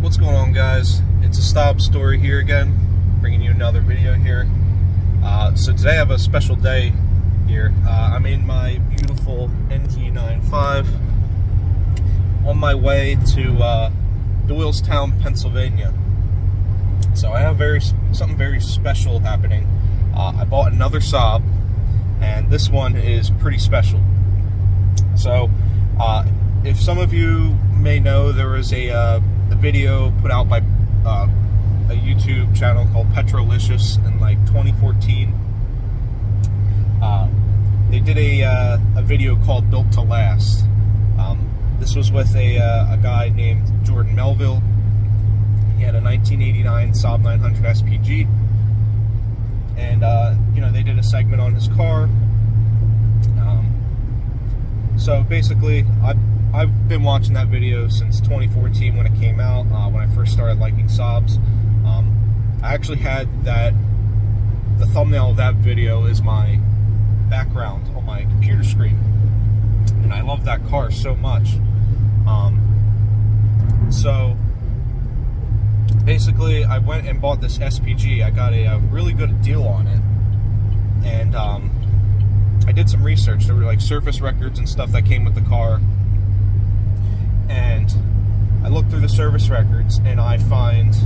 What's going on, guys? It's a saab story here again, bringing you another video here. So today I have a special day here. I'm in my beautiful NG95 on my way to Doylestown, Pennsylvania. So I have something very special happening. I bought another saab, and this one is pretty special. So if some of you may know, there was a video put out by a YouTube channel called Petrolicious in like 2014. They did a video called Built to Last. This was with a guy named Jordan Melville. He had a 1989 Saab 900 SPG, and you know, they did a segment on his car. So basically, I've been watching that video since 2014 when it came out, when I first started liking saabs. I actually had the thumbnail of that video is my background on my computer screen, and I love that car so much. So basically, I went and bought this SPG. I got a really good deal on it, and I did some research. There were like surface records and stuff that came with the car, and I looked through the service records and I find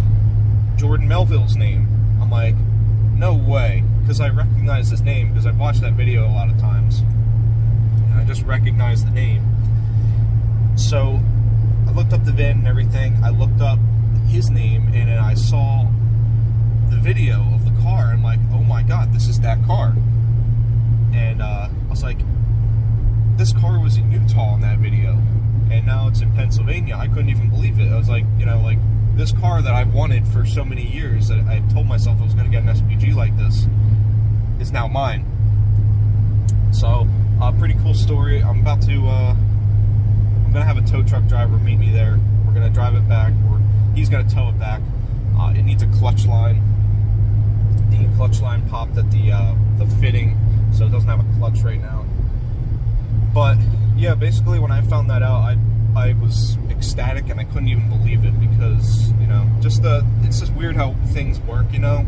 Jordan Melville's name. I'm like, no way, because I recognize his name because I've watched that video a lot of times, and I just recognize the name. So I looked up the VIN and everything. I looked up his name, and then I saw the video of the car. I'm like, oh my god, this is that car. And I was like, this car was in Utah in that video, and now it's in Pennsylvania. I couldn't even believe it. I was like, you know, like, this car that I've wanted for so many years, that I told myself I was going to get an SPG like this, is now mine. So, pretty cool story. I'm going to have a tow truck driver meet me there. We're going to drive it back, or he's going to tow it back. It needs a clutch line. The clutch line popped at the fitting, so it doesn't have a clutch right now. But yeah, basically when I found that out, I was ecstatic, and I couldn't even believe it, because, you know, it's just weird how things work, you know.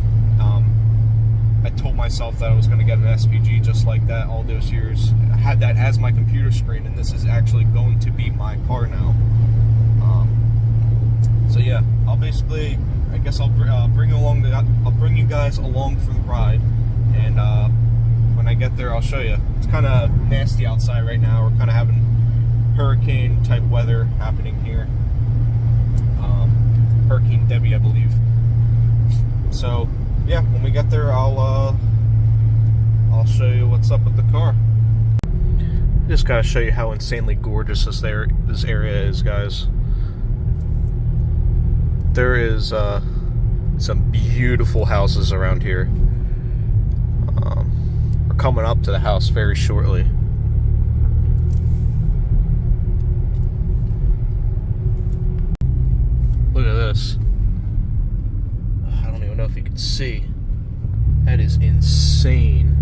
I told myself that I was going to get an SPG just like that all those years. I had that as my computer screen, and this is actually going to be my car now. So yeah, I guess I'll bring you guys along for the ride, and when I get there, I'll show you. It's kind of nasty outside right now. We're kind of having hurricane type weather happening here. Hurricane Debbie, I believe. So yeah, when we get there, I'll show you what's up with the car. Just gotta show you how insanely gorgeous this area is, guys. There is some beautiful houses around here. We're coming up to the house very shortly. Look at this. I don't even know if you can see. That is insane.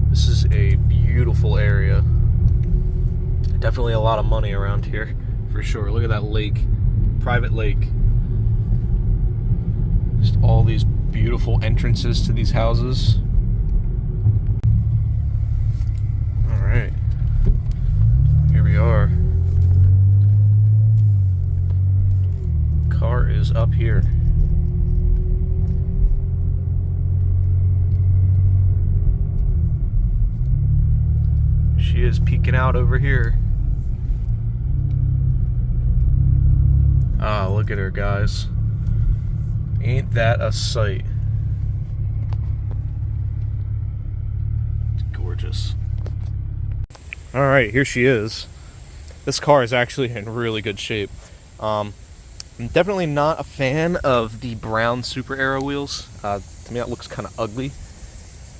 This is a beautiful area. Definitely a lot of money around here, for sure. Look at that lake. Private lake. Just all these beautiful entrances to these houses. Alright. Here we are. Car is up here. She is peeking out over here. Ah, look at her, guys. Ain't that a sight? It's gorgeous. Alright, here she is. This car is actually in really good shape. I'm definitely not a fan of the brown Super Aero wheels. To me that looks kind of ugly.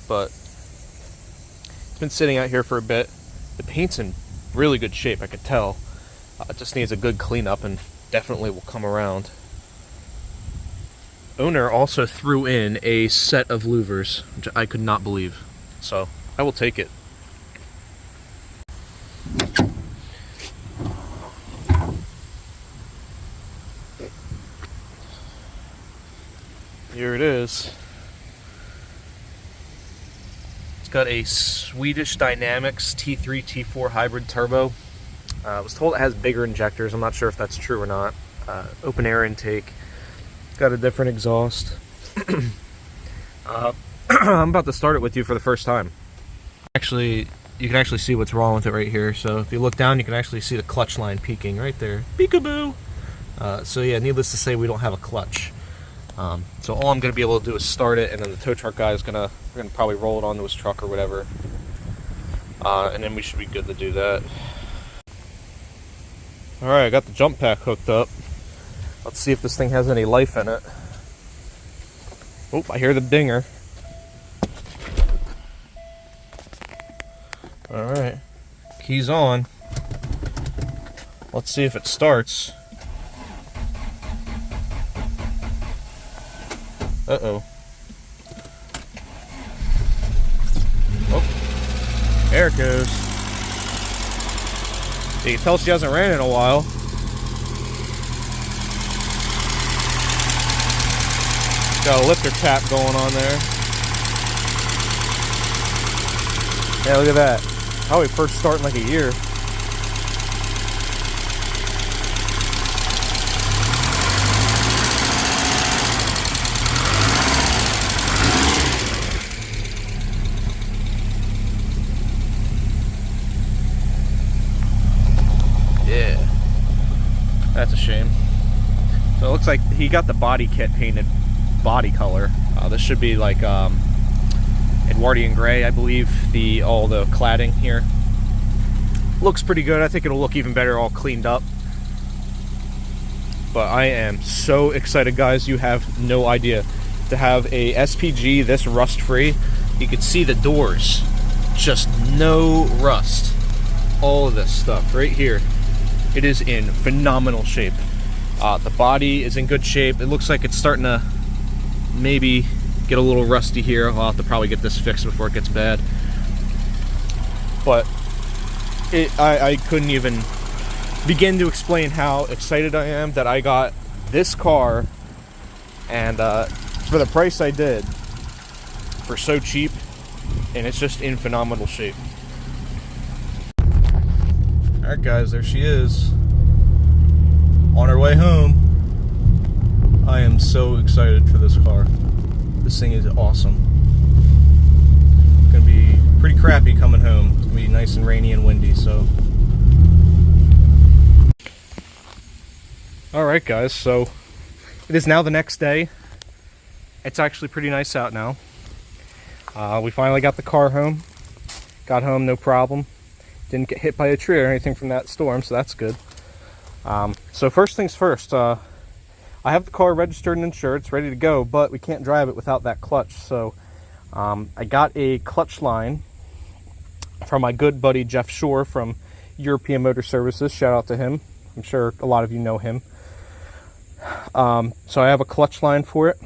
But it's been sitting out here for a bit. The paint's in really good shape, I could tell. It just needs a good cleanup, and definitely will come around. Owner also threw in a set of louvers, which I could not believe. So I will take it. Here it is. It's got a Swedish Dynamics T3 T4 hybrid turbo. I was told it has bigger injectors. I'm not sure if that's true or not. Open air intake. Got a different exhaust. I'm about to start it with you for the first time. Actually, you can actually see what's wrong with it right here. So if you look down, you can actually see the clutch line peaking right there. Peekaboo! So yeah, needless to say, we don't have a clutch. So all I'm going to be able to do is start it, and then the tow truck guy is we're gonna probably roll it onto his truck or whatever. And then we should be good to do that. Alright, I got the jump pack hooked up. Let's see if this thing has any life in it. Oh, I hear the dinger. Alright, keys on. Let's see if it starts. Uh-oh. Oh, there it goes. You can tell she hasn't ran in a while. Got a lifter tap going on there. Yeah, look at that. Probably first start in like a year. Yeah. That's a shame. So it looks like he got the body kit painted body color. This should be like Edwardian gray, I believe. All the cladding here looks pretty good. I think it'll look even better all cleaned up. But I am so excited, guys. You have no idea. To have a SPG this rust free, you can see the doors, just no rust. All of this stuff right here, it is in phenomenal shape. The body is in good shape. It looks like it's starting to maybe get a little rusty here. I'll have to probably get this fixed before it gets bad. But I couldn't even begin to explain how excited I am that I got this car, and for the price I did, for so cheap, and it's just in phenomenal shape. Alright guys, there she is. On her way home. I am so excited for this car. This thing is awesome. It's gonna be pretty crappy coming home. It's gonna be nice and rainy and windy, so. Alright guys, so it is now the next day. It's actually pretty nice out now. We finally got the car home. Got home no problem. Didn't get hit by a tree or anything from that storm, so that's good. So first things first, I have the car registered and insured, it's ready to go, but we can't drive it without that clutch. So I got a clutch line from my good buddy Jeff Shore from European Motor Services. Shout out to him. I'm sure a lot of you know him. So I have a clutch line for it.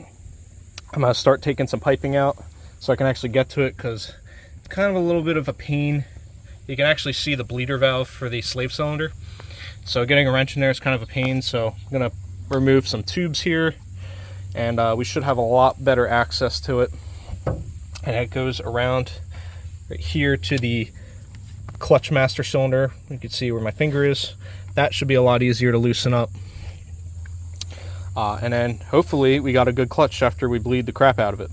I'm going to start taking some piping out so I can actually get to it, because it's kind of a little bit of a pain. You can actually see the bleeder valve for the slave cylinder. So getting a wrench in there is kind of a pain. So I'm going to remove some tubes here, and we should have a lot better access to it. And it goes around right here to the clutch master cylinder. You can see where my finger is. That should be a lot easier to loosen up. And then hopefully we got a good clutch after we bleed the crap out of it.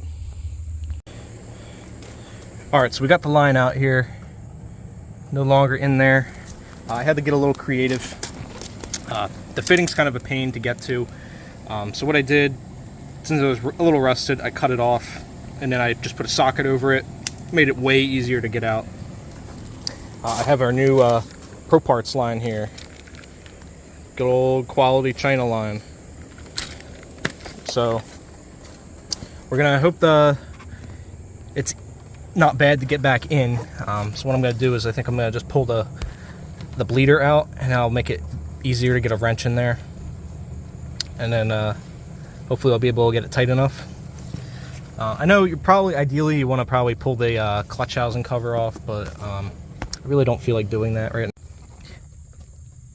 Alright, so we got the line out here. No longer in there. I had to get a little creative. The fitting's kind of a pain to get to. So what I did, since it was a little rusted, I cut it off, and then I just put a socket over it. Made it way easier to get out. I have our new Pro Parts line here. Good old quality China line. So we're gonna hope it's not bad to get back in. So what I'm gonna do is I think I'm gonna just pull the bleeder out, and I'll make it easier to get a wrench in there, and then hopefully I'll be able to get it tight enough. I know you're probably ideally you want to probably pull the clutch housing cover off, but I really don't feel like doing that right now.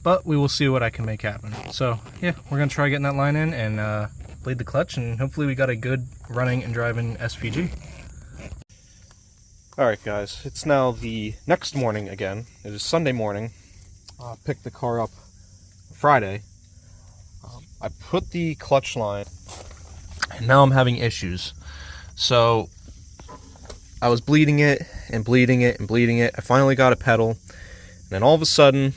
But we will see what I can make happen. So yeah, we're gonna try getting that line in, and bleed the clutch, and hopefully we got a good running and driving SPG. Alright guys, it's now the next morning again. It is Sunday morning. I picked the car up Friday. I put the clutch line, and now I'm having issues. So I was bleeding it and bleeding it and bleeding it. I finally got a pedal, and then all of a sudden,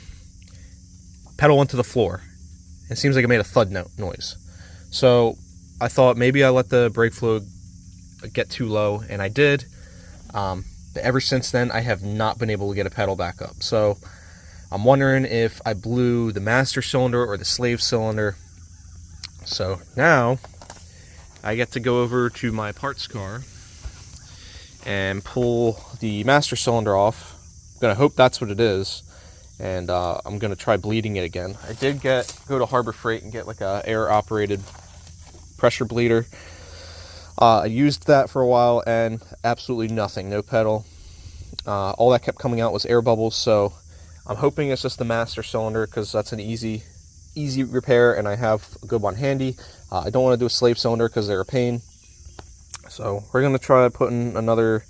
pedal went to the floor. It seems like it made a thud noise. So I thought maybe I let the brake fluid get too low, and I did. But ever since then, I have not been able to get a pedal back up. So I'm wondering if I blew the master cylinder or the slave cylinder. So now I get to go over to my parts car and pull the master cylinder off. I'm gonna hope that's what it is, and I'm gonna try bleeding it again. I did go to Harbor Freight and get like a air operated pressure bleeder. I used that for a while and absolutely nothing, no pedal. All that kept coming out was air bubbles, so I'm hoping it's just the master cylinder, because that's an easy repair, and I have a good one handy. I don't want to do a slave cylinder because they're a pain. So we're going to try putting another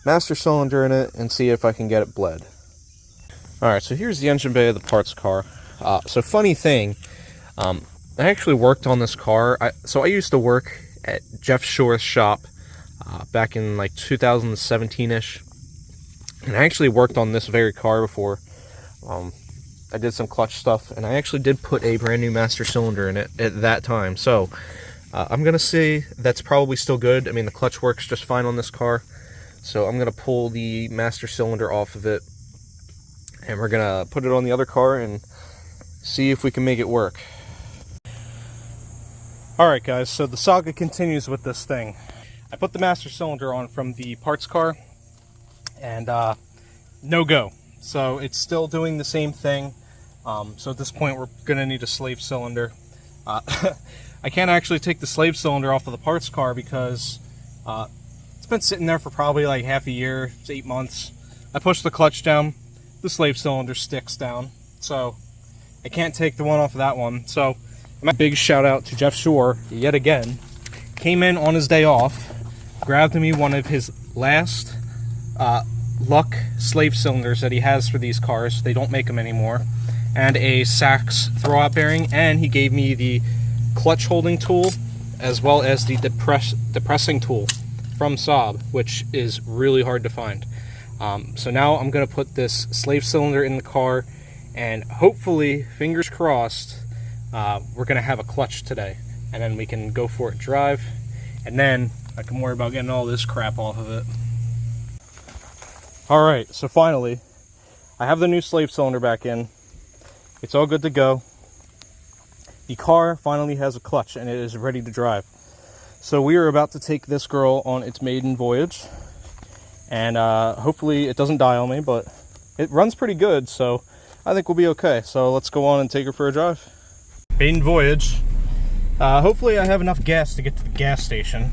master cylinder in it and see if I can get it bled. Alright, so here's the engine bay of the parts car. So funny thing, I actually worked on this car. So I used to work at Jeff Shore's shop back in like 2017-ish. And I actually worked on this very car before. I did some clutch stuff, and I actually did put a brand new master cylinder in it at that time. So I'm gonna say that's probably still good. I mean, the clutch works just fine on this car. So I'm gonna pull the master cylinder off of it, and we're gonna put it on the other car and see if we can make it work. Alright guys, so the saga continues with this thing. I put the master cylinder on from the parts car, and no go. So it's still doing the same thing. So at this point, we're gonna need a slave cylinder. I can't actually take the slave cylinder off of the parts car because it's been sitting there for probably like half a year, 8 months. I push the clutch down, the slave cylinder sticks down. So I can't take the one off of that one. So my big shout out to Jeff Shore yet again. Came in on his day off, grabbed me one of his last luck slave cylinders that he has for these cars. They don't make them anymore. And a Sachs throwout bearing, and he gave me the clutch holding tool as well as the depressing tool from Saab, which is really hard to find. So now I'm going to put this slave cylinder in the car, and hopefully, fingers crossed, we're going to have a clutch today, and then we can go for a drive, and then I can worry about getting all this crap off of it. Alright, so finally, I have the new slave cylinder back in. It's all good to go. The car finally has a clutch and it is ready to drive. So we are about to take this girl on its maiden voyage. And hopefully it doesn't die on me, but it runs pretty good, so I think we'll be okay. So let's go on and take her for a drive. Maiden voyage. Hopefully I have enough gas to get to the gas station.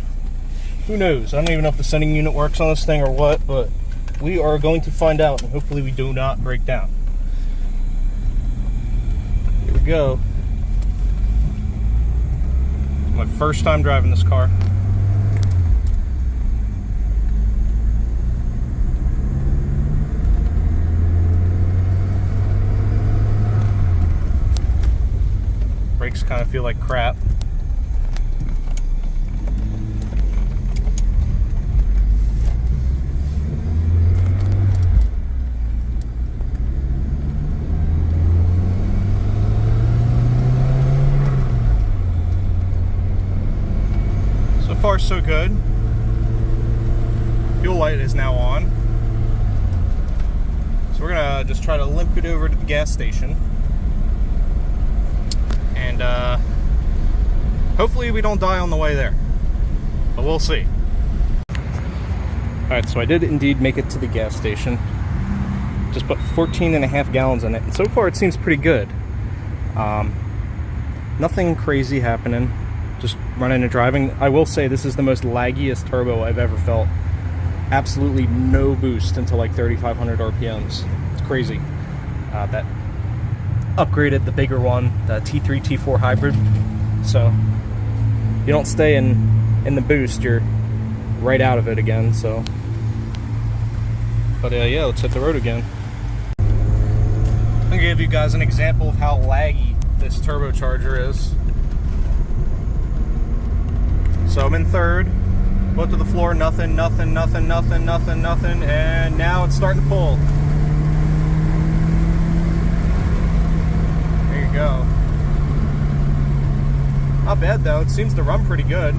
Who knows? I don't even know if the sending unit works on this thing or what, but we are going to find out, and hopefully we do not break down. Here we go. My first time driving this car. Brakes kind of feel like crap. So far, so good. Fuel light is now on. So we're gonna just try to limp it over to the gas station. And hopefully we don't die on the way there. But we'll see. Alright, so I did indeed make it to the gas station. Just put 14.5 gallons in it. And so far it seems pretty good. Nothing crazy happening. Just running and driving. I will say this is the most laggiest turbo I've ever felt. Absolutely no boost until like 3,500 RPMs. It's crazy. That upgraded the bigger one, the T3 T4 hybrid. So you don't stay in the boost, you're right out of it again. So, but yeah, let's hit the road again. I'm gonna give you guys an example of how laggy this turbocharger is. So I'm in third, go to the floor, nothing, and now it's starting to pull. There you go. Not bad though, it seems to run pretty good.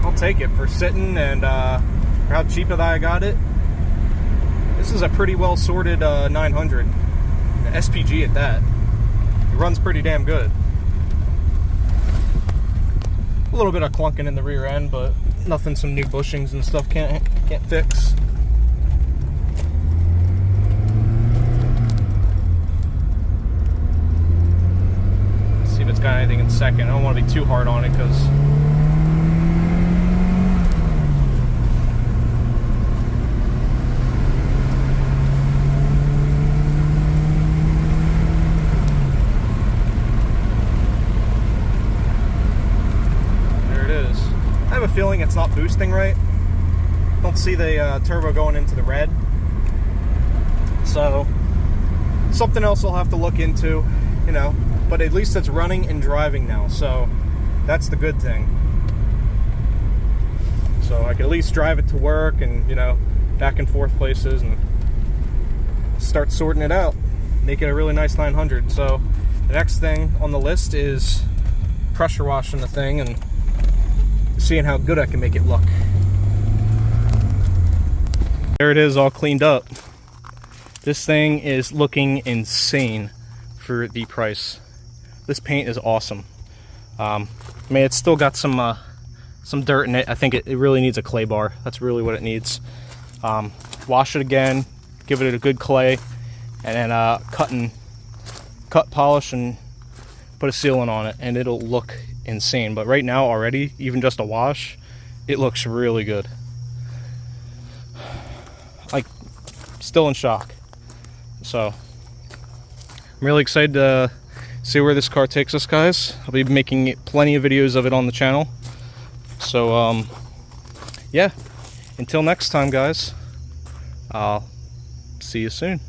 I'll take it for sitting and for how cheap that I got it. This is a pretty well sorted 900. SPG at that. It runs pretty damn good. A little bit of clunking in the rear end, but nothing some new bushings and stuff can't fix. Let's see if it's got anything in second. I don't want to be too hard on it because I have a feeling it's not boosting right. Don't see the turbo going into the red. So something else I'll have to look into, you know, but at least it's running and driving now, so that's the good thing. So I can at least drive it to work and, you know, back and forth places and start sorting it out, make it a really nice 900. So the next thing on the list is pressure washing the thing and seeing how good I can make it look. There it is, all cleaned up. This thing is looking insane for the price. This paint is awesome. I mean, it's still got some dirt in it. I think it really needs a clay bar. That's really what it needs. Wash it again, give it a good clay, and then cut, polish, and put a sealant on it, and it'll look insane. But right now already, even just a wash, it looks really good. Like, still in shock. So I'm really excited to see where this car takes us, guys. I'll be making plenty of videos of it on the channel. So yeah, until next time, guys, I'll see you soon.